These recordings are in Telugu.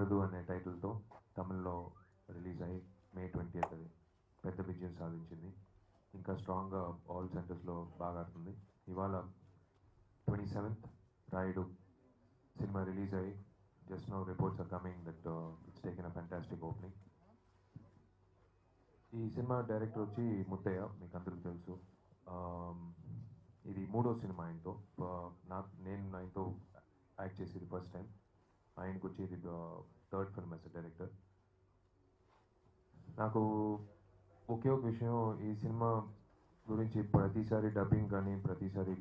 మరుదు అనే టైటిల్తో తమిళ్లో రిలీజ్ అయ్యి మే 20th అది పెద్ద విజయం సాధించింది. ఇంకా స్ట్రాంగ్గా ఆల్ సెంటర్స్లో బాగా ఆడుతుంది. ఇవాళ 27th రాయుడు సినిమా రిలీజ్ అయ్యి just now reports are coming that it's taken a fantastic opening. ఈ సినిమా డైరెక్టర్ వచ్చి ముత్తయ్య, మీకు అందరికీ తెలుసు. ఇది 3వ సినిమా ఆయనతో. నేను ఆయనతో యాక్ట్ చేసేది ఫస్ట్ టైం. ఆయనకు వచ్చి ఇది 3rd ఫిల్మ్ యాజ్ డైరెక్టర్. నాకు ఒకే ఒక విషయం, ఈ సినిమా గురించి ప్రతిసారి డబ్బింగ్ కానీ ప్రతిసారి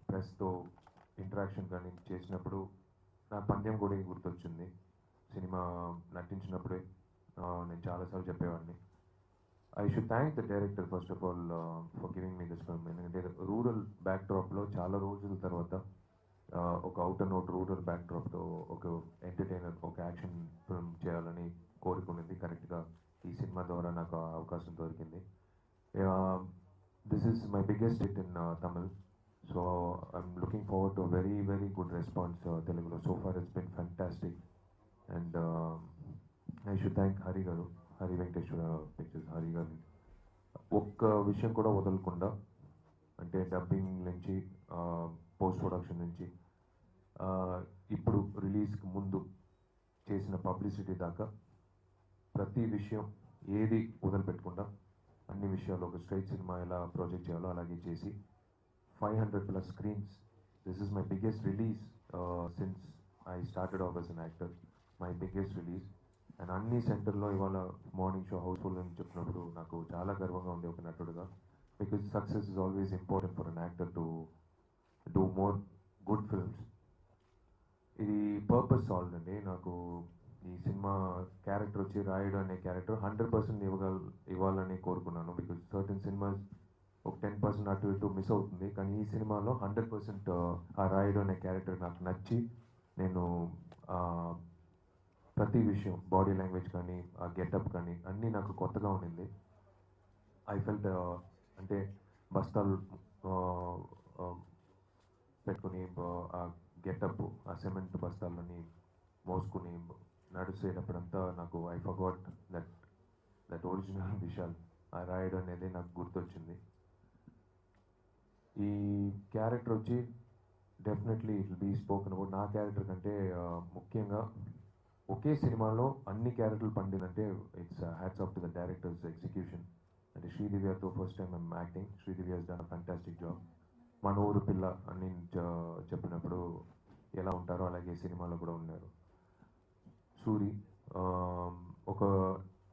ప్రెస్తో ఇంటరాక్షన్ కానీ చేసినప్పుడు నా పందెం కూడా గుర్తొచ్చింది. సినిమా నటించినప్పుడే నేను చాలాసార్లు చెప్పేవాడిని, I should thank the director first of all for giving me this film. ఎందుకంటే రూరల్ బ్యాక్డ్రాప్లో చాలా రోజుల తర్వాత ఒక అవుట్ అండ్ అవుట్ రూరల్ బ్యాక్డ్రాప్తో ఒక ఎంటర్టైనర్, ఒక యాక్షన్ ఫిల్మ్ చేయాలని కోరుకునేది. కరెక్ట్గా ఈ సినిమా ద్వారా నాకు అవకాశం దొరికింది. This is my biggest hit in Tamil. So I'm looking forward to very very good response తెలుగులో. So far it's been fantastic. And I should thank Hari garu, Hari Venkateswara pictures Hari గారు. ఒక్క విషయం కూడా వదలకుండా, అంటే డబ్బింగ్ నుంచి పోస్ట్ ప్రొడక్షన్ నుంచి ఇప్పుడు రిలీజ్కి ముందు చేసిన పబ్లిసిటీ దాకా ప్రతి విషయం ఏది వదిలిపెట్టకుండా అన్ని విషయాలు ఒక స్ట్రైట్ సినిమా ఎలా ప్రాజెక్ట్ చేయాలో అలాగే చేసి 500+ screens. This is my biggest release since I started off as an actor. My biggest release. And అన్ని సెంటర్లో ఇవాళ మార్నింగ్ షో హౌస్ఫుల్ అని చెప్పినప్పుడు నాకు చాలా గర్వంగా ఉంది ఒక నటుడుగా. Because success is always important for an actor to do more good films. ఇది పర్పస్ సాల్వ్ అండి. నాకు ఈ సినిమా క్యారెక్టర్ వచ్చి రాయుడు అనే క్యారెక్టర్ 100% ఇవ్వాలని కోరుకున్నాను. బికాజ్ సర్టన్ సినిమాస్ ఒక 10% అటు ఇటు మిస్ అవుతుంది. కానీ ఈ సినిమాలో 100% ఆ రాయుడు అనే క్యారెక్టర్ నాకు నచ్చి, నేను ప్రతి విషయం బాడీ లాంగ్వేజ్ కానీ ఆ గెటప్ కానీ అన్నీ నాకు కొత్తగా ఉండింది. ఐ ఫెల్ట్ అంటే బస్తాలు పెట్టుకుని ఆ గెటప్, ఆ సిమెంట్ బస్తాలని మోసుకుని నడిచేటప్పుడంతా నాకు I forgot that original Vishal, ఆ రాయుడు అనేది నాకు గుర్తొచ్చింది. ఈ క్యారెక్టర్ వచ్చి definitely it will be spoken about. నా క్యారెక్టర్ కంటే ముఖ్యంగా ఒకే సినిమాలో అన్ని క్యారెక్టర్లు పండిందంటే it's hats off to the director's execution. అంటే శ్రీదివ్యతో first time I'm acting. Sridivya has done a fantastic job. మన ఊరు పిల్ల అని చెప్పినప్పుడు ఎలా ఉంటారో అలాగే సినిమాలో కూడా ఉన్నారు. సూరి ఒక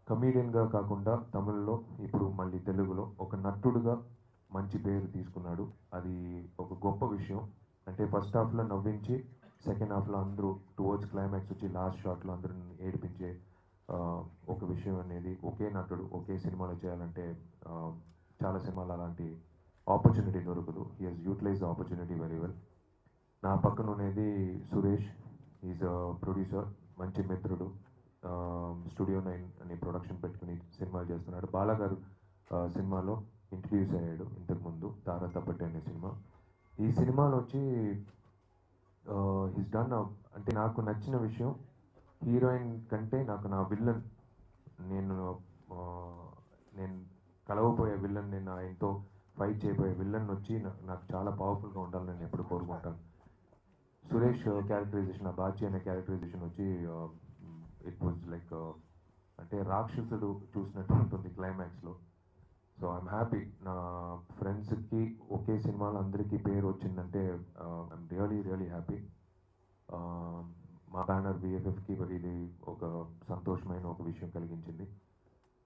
కమీడియన్గా కాకుండా తమిళ్లో ఇప్పుడు మళ్ళీ తెలుగులో ఒక నటుడుగా మంచి పేరు తీసుకున్నాడు. అది ఒక గొప్ప విషయం. అంటే ఫస్ట్ హాఫ్లో నవ్వించి సెకండ్ హాఫ్లో అందరూ టువర్డ్స్ క్లైమాక్స్ వచ్చి లాస్ట్ షాట్లో అందరూ ఏడిపించే ఒక విషయం అనేది ఒకే నటుడు ఒకే సినిమాలో చేయాలంటే చాలా సినిమాలు అలాంటి ఆపర్చునిటీ దొరకదు. He has utilise the opportunity very well. నా పక్కన ఉన్నది సురేష్. ఈజ్ అ ప్రొడ్యూసర్, మంచి మిత్రుడు. స్టూడియో 9 అని ప్రొడక్షన్ పెట్టుకుని సినిమాలు చేస్తున్నాడు. బాలాగారు సినిమాలో ఇంట్రడ్యూస్ అయ్యాడు ఇంతకుముందు, తారా తప్పట్టే అనే సినిమా. ఈ సినిమాలో వచ్చి హిస్ డన్ అంటే నాకు నచ్చిన విషయం, హీరోయిన్ కంటే నాకు నా విల్లన్, నేను కలవబోయే విల్లన్, నేను ఆయనతో ఫైట్ చేయబోయే విల్లన్ వచ్చి నాకు చాలా పవర్ఫుల్గా ఉండాలని నేను ఎప్పుడు కోరుకుంటాను. సురేష్ క్యారెక్టరైజేషన్, ఆ బాచి అనే క్యారెక్టరైజేషన్ వచ్చి ఇట్ వాజ్ లైక్ అంటే రాక్షసుడు చూసినట్టు ఉంటుంది క్లైమాక్స్లో. So I'm happy. నా ఫ్రెండ్స్కి ఒకే సినిమాలో అందరికీ పేరు వచ్చిందంటే ఐఎమ్ రియలీ రియలీ హ్యాపీ. మా బ్యానర్ BFFకి ఇది ఒక సంతోషమైన ఒక విషయం కలిగించింది.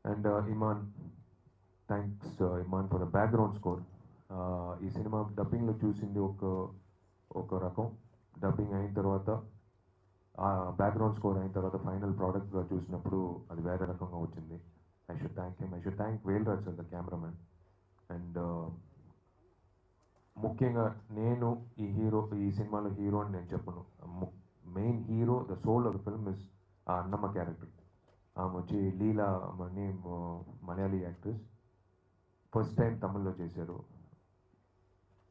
And Iman, thanks Iman for the background score. ఈ సినిమా డబ్బింగ్లో చూసింది ఒక రకం, డబ్బింగ్ అయిన తర్వాత ఆ బ్యాక్గ్రౌండ్ స్కోర్ అయిన తర్వాత ఫైనల్ ప్రోడక్ట్గా చూసినప్పుడు అది వేరే రకంగా వచ్చింది. I should thank him. I should thank Velraj sir, the cameraman. And ముఖ్యంగా నేను ఈ సినిమాలో హీరో అని నేను చెప్పను. Main hero, the soul of the film is ఆ అన్నమ్మ క్యారెక్టర్. ఆమె వచ్చి లీలా అని మలయాళీ యాక్ట్రెస్. ఫస్ట్ టైం తమిళ్లో చేశారు.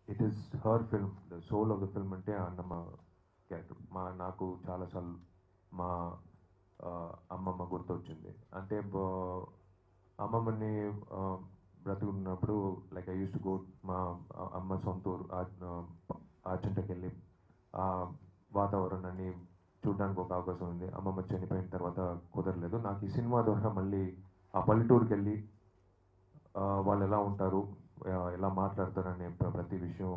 It is her film. The soul of the film అంటే ఆ అన్నమ్మ క్యారెక్టర్. నాకు చాలాసార్లు మా అమ్మమ్మ గుర్తొచ్చింది. అంటే అమ్మమ్మని బ్రతుకున్నప్పుడు like I use to go మా అమ్మ సొంత ఊరు ఆచంటకి వెళ్ళి ఆ వాతావరణాన్ని చూడడానికి ఒక అవకాశం ఉంది. అమ్మమ్మ చనిపోయిన తర్వాత కుదరలేదు. నాకు ఈ సినిమా ద్వారా మళ్ళీ ఆ పల్లెటూరుకి వెళ్ళి వాళ్ళు ఎలా ఉంటారు, ఎలా మాట్లాడతారు అనే ప్రతి విషయం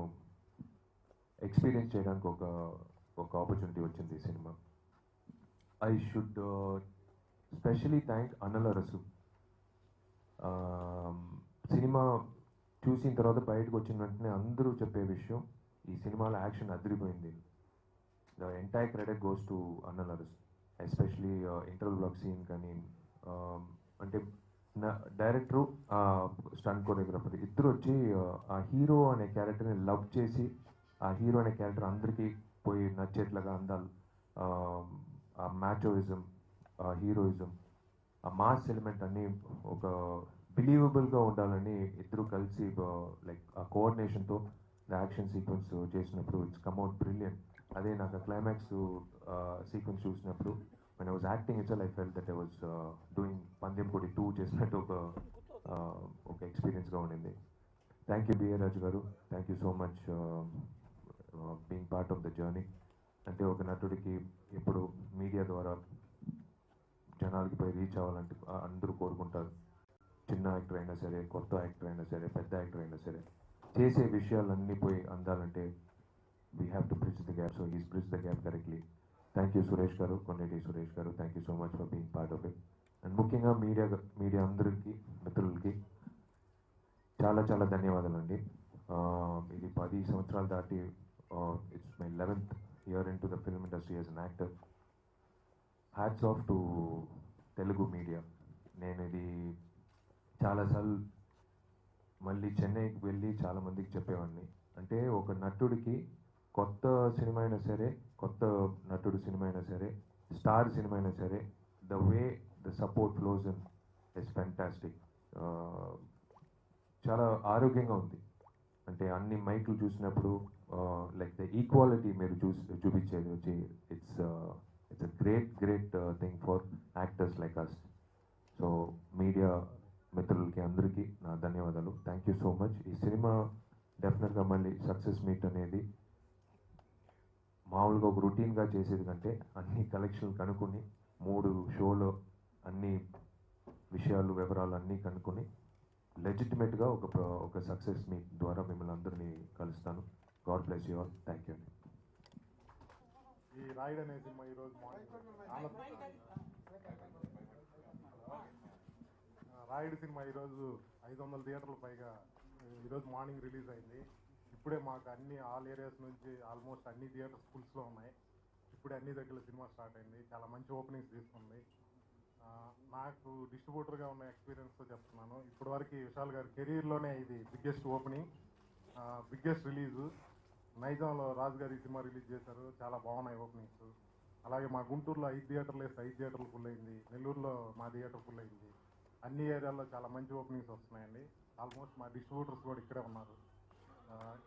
ఎక్స్పీరియన్స్ చేయడానికి ఒక ఆపర్చునిటీ వచ్చింది ఈ cinema. I should specially thank అన్నల రసు. సినిమా చూసిన తర్వాత బయటకు వచ్చిన వెంటనే అందరూ చెప్పే విషయం, ఈ సినిమాలో యాక్షన్ అదిరిపోయింది. The entire credit goes to అన్నల రసు, ఎస్పెషలీ ఇంటర్వల్ బ్లాక్ సీన్. కానీ అంటే డైరెక్టరు, స్టంట్ కొరియోగ్రాఫర్ ఇద్దరు వచ్చి ఆ హీరో అనే క్యారెక్టర్ని లవ్ చేసి, ఆ హీరో అనే క్యారెక్టర్ అందరికీ పోయి నచ్చేట్లాగా అందాలి. ఆ మ్యాచోయిజం, ఆ హీరోయిజం, ఆ మాస్ ఎలిమెంట్ అన్నీ ఒక బిలీవబుల్గా ఉండాలని ఇద్దరు కలిసి లైక్ ఆ కోఆర్డినేషన్తో యాక్షన్ సీక్వెన్స్ చేసినప్పుడు ఇట్స్ కమ్అట్ బ్రిలియంట్. అదే నాకు క్లైమాక్స్ సీక్వెన్స్ చూసినప్పుడు when I was acting itself, I felt that I was doing Pandyam Kodi 2 చేసినట్టు ఒక ఎక్స్పీరియన్స్గా ఉండింది. థ్యాంక్ యూ బిఏ రాజు గారు, thank you so much being part of the journey. అంటే ఒక నటుడికి ఇప్పుడు మీడియా ద్వారా జనాలకి పోయి రీచ్ అవ్వాలంటే అందరూ కోరుకుంటారు. చిన్న యాక్టర్ అయినా సరే, కొత్త యాక్టర్ అయినా సరే, పెద్ద యాక్టర్ అయినా సరే, చేసే విషయాలన్నీ పోయి అందాలంటే we have to bridge the gap. So he's bridge the gap correctly. Thank you Suresh గారు, కొండేటి సురేష్ గారు, thank you so much for being part of it. And ముఖ్యంగా మీడియా అందరికీ, మిత్రులకి చాలా చాలా ధన్యవాదాలండి. ఇది 10 సంవత్సరాలు దాటి it's my 11th year in to the film industry as an actor. Hats off to Telugu media. నేను ఇది చాలాసార్లు మళ్ళీ చెన్నైకి వెళ్ళి చాలామందికి చెప్పేవాడిని. అంటే ఒక నటుడికి కొత్త సినిమా అయినా సరే, కొత్త నటుడు సినిమా అయినా సరే, స్టార్ సినిమా అయినా సరే, the way the support flows in is fantastic. చాలా ఆరోగ్యంగా ఉంది. అంటే అన్ని మైకులు చూసినప్పుడు లైక్ ద ఈక్వాలిటీ మీరు చూపించేది వచ్చి it's a great thing for actors like us. So media మిత్రులకి అందరికీ నా ధన్యవాదాలు. Thank you so much. ఈ సినిమా డెఫినెట్గా మళ్ళీ సక్సెస్ మీట్ అనేది మామూలుగా ఒక రొటీన్గా చేసేది కంటే అన్ని కలెక్షన్లు కనుక్కొని 3 షోలో అన్ని విషయాలు, వివరాలు అన్నీ కనుక్కొని లెజిటిమేట్గా ఒక సక్సెస్ మీట్ ద్వారా మిమ్మల్ని అందరినీ కలుస్తాను. God bless you all. Thank you అండి. ఈ రాయుడు అనే సినిమా ఈరోజు రాయుడు సినిమా ఈరోజు 500 థియేటర్లు పైగా ఈరోజు మార్నింగ్ రిలీజ్ అయింది. ఇప్పుడే మాకు ఆల్ ఏరియాస్ నుంచి ఆల్మోస్ట్ అన్ని థియేటర్స్ ఫుల్స్లో ఉన్నాయి. ఇప్పుడే అన్ని దగ్గర సినిమా స్టార్ట్ అయింది. చాలా మంచి ఓపెనింగ్స్ తీసుకుంది. నాకు డిస్ట్రిబ్యూటర్గా ఉన్న ఎక్స్పీరియన్స్తో చెప్తున్నాను, ఇప్పటివరకు విశాల్ గారి కెరీర్లోనే ఇది బిగ్గెస్ట్ ఓపెనింగ్, బిగ్గెస్ట్ రిలీజు. నైజాంలో రాజు గారి సినిమా రిలీజ్ చేశారు, చాలా బాగున్నాయి ఓపెనింగ్స్. అలాగే మా గుంటూరులో 5 థియేటర్లు వేస్తే 5 థియేటర్లు ఫుల్ అయింది. నెల్లూరులో మా థియేటర్ ఫుల్ అయింది. అన్ని ఏరియాల్లో చాలా మంచి ఓపెనింగ్స్ వస్తున్నాయండి. ఆల్మోస్ట్ మా డిస్ట్రిబ్యూటర్స్ కూడా ఇక్కడే ఉన్నారు.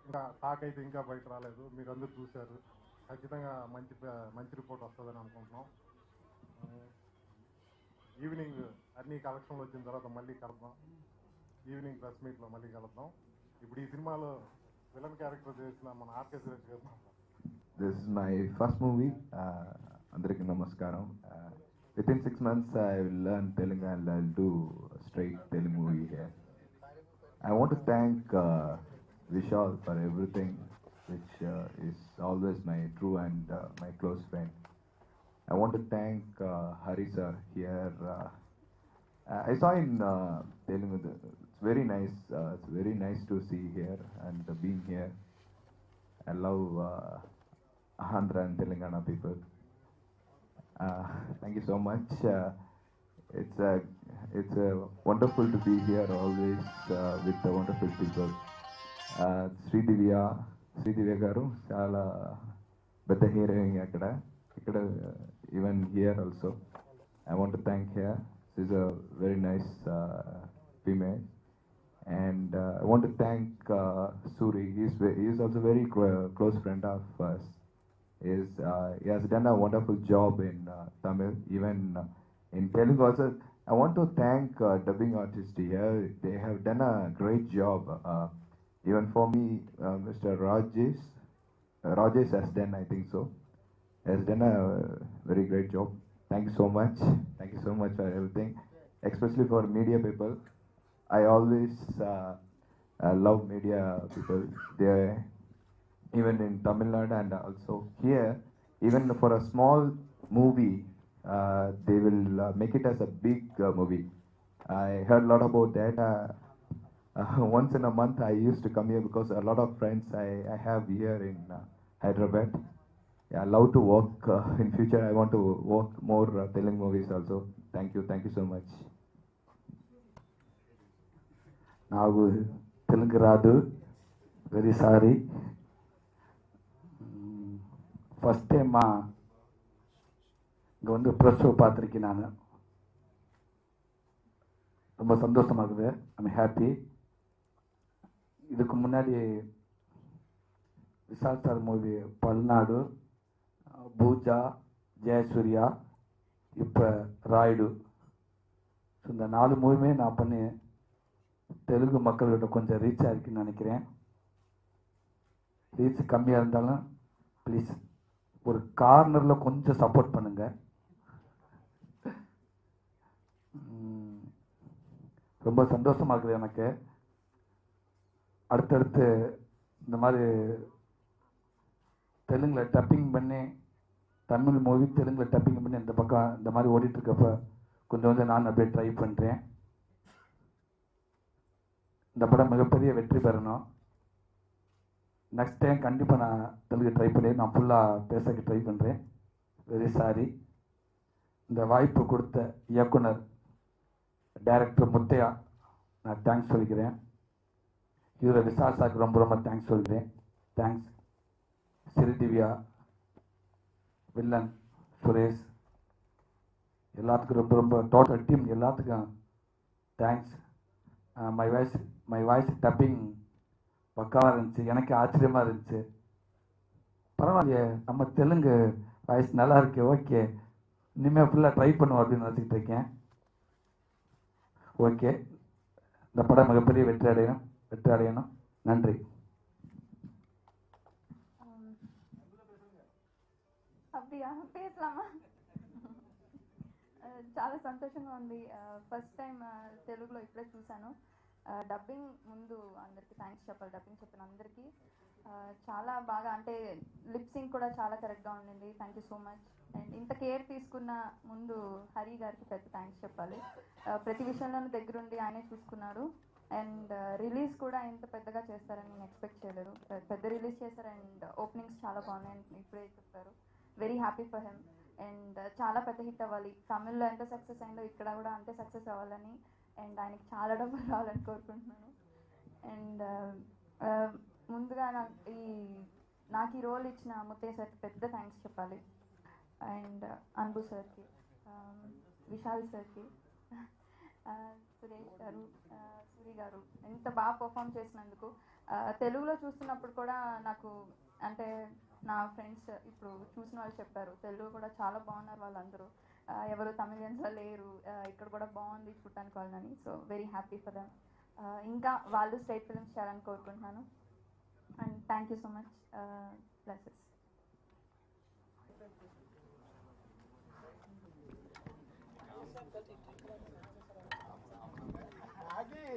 ఇంకా టాక్ అయితే ఇంకా బయట రాలేదు, మీరు అందరూ చూశారు. ఖచ్చితంగా మంచి రిపోర్ట్ వస్తుందని అనుకుంటున్నాం. ఈవినింగ్ అన్ని కలెక్షన్లు వచ్చిన తర్వాత మళ్ళీ కలుద్దాం. ఈవినింగ్ ప్రెస్ మీట్లో మళ్ళీ కలుద్దాం. ఇప్పుడు ఈ సినిమాలో విలన్ క్యారెక్టర్ చేసిన మన ఆర్కే సురేష్ గారు. This is my first movie. Andariki namaskaram. Within 6 months, I will learn Telugu and I'll do a straight Telugu movie here. I want to thank Vishal for everything, which is always my true and my close friend. I want to thank Hari sir here. I saw in Telugu. It's very nice. It's very nice to see here and being here. I love Andhra and Telangana people. Thank you so much. It's wonderful to be here always with the wonderful people. Sridivya garu చాలా పెద్ద హీరోయిన్ అక్కడ even here also. I want to thank her. She's a very nice female. And I want to thank Suri. He is also very close friend of us. is he has done a wonderful job in Tamil, even in Telugu also. I want to thank dubbing artists here. They have done a great job. Even for me, Mr. Rajesh has done, I think so, has done a very great job. Thank you so much. Thank you so much for everything, especially for media people. I always love media people. They even in Tamil Nadu and also here, even for a small movie, they will make it as a big movie. I heard a lot about that. Once in a month, I used to come here because a lot of friends I have here in Hyderabad. Yeah, I love to work in future. I want to work more Telugu movies also. Thank you so much. నాకు తెలుగు రాదు, వెరీ సాரி. ஃபஸ்ட் டைமா இங்கே வந்து ப்ரெஸ் பார்த்துருக்கேன். நான் ரொம்ப சந்தோஷமாகுது. I'm happy. இதுக்கு முன்னாடி விஷால் சார் மூவி பல்நாடு, பூஜா, ஜெயசூர்யா, இப்போ ராயுடு, இந்த 4 மூவியுமே நான் பண்ணி தெலுங்கு மக்கள்கிட்ட கொஞ்சம் ரீச் ஆகிருக்குன்னு நினைக்கிறேன். ரீச் கம்மியாக இருந்தாலும் ப்ளீஸ் ஒரு கார்னரில் கொஞ்சம் சப்போர்ட் பண்ணுங்க. ரொம்ப சந்தோஷமாக இருக்குது எனக்கு. அடுத்தடுத்து இந்த மாதிரி தெலுங்கில் டப்பிங் பண்ணி, தமிழ் மூவி தெலுங்கில் டப்பிங் பண்ணி இந்த பக்கம் இந்த மாதிரி ஓடிட்டுருக்கப்ப கொஞ்சம் நான் அப்படியே ட்ரை பண்ணுறேன். இந்த படம் மிகப்பெரிய வெற்றி பெறணும். நெக்ஸ்ட் டைம் கண்டிப்பாக நான் தெலுங்கு ட்ரை பண்ணி நான் ஃபுல்லாக பேசக்கு ட்ரை பண்ணுறேன். Very sorry. இந்த வாய்ப்பு கொடுத்த இயக்குனர் டைரக்டர் முத்தையா நான் தேங்க்ஸ் சொல்லிக்கிறேன். இவரை விஷால் சாருக்கு ரொம்ப ரொம்ப தேங்க்ஸ் சொல்கிறேன். தேங்க்ஸ். ஸ்ரீதிவ்யா, வில்லன் சுரேஷ், எல்லாத்துக்கும் ரொம்ப ரொம்ப டோட்டல் டீம் எல்லாத்துக்கும் தேங்க்ஸ். மை வாய்ஸ் டப்பிங் பக்காவாக இருந்துச்சு. எனக்கு ஆச்சரியமாக இருந்துச்சு. பரவாயில்லையே, நம்ம தெலுங்கு வாய்ஸ் நல்லா இருக்கு, ஓகே, இனிமேல் ஃபுல்லாக ட்ரை பண்ணுவோம் அப்படின்னு நினச்சிக்கிட்டு இருக்கேன். ஓகே, இந்த படம் மிகப்பெரிய வெற்றி அடையணும். நன்றி. அப்படியா, பேசலாமா? చాలా సంతోషంగా ఉంది. ఫస్ట్ టైం తెలుగులో ఇప్పుడే చూశాను. డబ్బింగ్ ముందు అందరికీ థ్యాంక్స్ చెప్పాలి. డబ్బింగ్ చెప్పిన అందరికీ చాలా బాగా, అంటే లిప్ సింక్ కూడా చాలా కరెక్ట్గా ఉండింది. Thank you so much. And ఇంత కేర్ తీసుకున్న ముందు హరి గారికి పెద్ద థ్యాంక్స్ చెప్పాలి. ప్రతి విషయంలోనూ దగ్గరుండి ఆయనే చూసుకున్నారు. అండ్ రిలీజ్ కూడా ఇంత పెద్దగా చేస్తారని నేను ఎక్స్పెక్ట్ చేయలేదు. పెద్ద రిలీజ్ చేశారు. అండ్ ఓపెనింగ్స్ చాలా బాగున్నాయని ఇప్పుడే చెప్పారు. Very happy for him. And చాలా పెద్ద హిట్ అవ్వాలి. తమిళ్లో ఎంత సక్సెస్ అయిందో ఇక్కడ కూడా అంతే సక్సెస్ అవ్వాలని, అండ్ ఆయనకి చాలా డబ్బులు రావాలని కోరుకుంటున్నాను. అండ్ ముందుగా నాకు ఈ రోల్ ఇచ్చిన ముత్తయ్య సార్కి పెద్ద థ్యాంక్స్ చెప్పాలి. అండ్ అన్బు సార్కి, విశాల్ సార్కి, సురేష్ గారు, సూరి గారు ఎంత బాగా పర్ఫామ్ చేసినందుకు. తెలుగులో చూస్తున్నప్పుడు కూడా నాకు, అంటే నా ఫ్రెండ్స్ ఇప్పుడు చూసిన వాళ్ళు చెప్పారు, తెలుగు కూడా చాలా బాగున్నారు వాళ్ళందరూ, ఎవరు తమిళియన్స్లో లేరు, ఇక్కడ కూడా బాగుంది చూడటానికి వాళ్ళని. So very happy for them. ఇంకా వాళ్ళు స్టేట్ ఫిల్మ్స్ చేయాలని కోరుకుంటున్నాను. And thank you so much. Blesses. Aggie!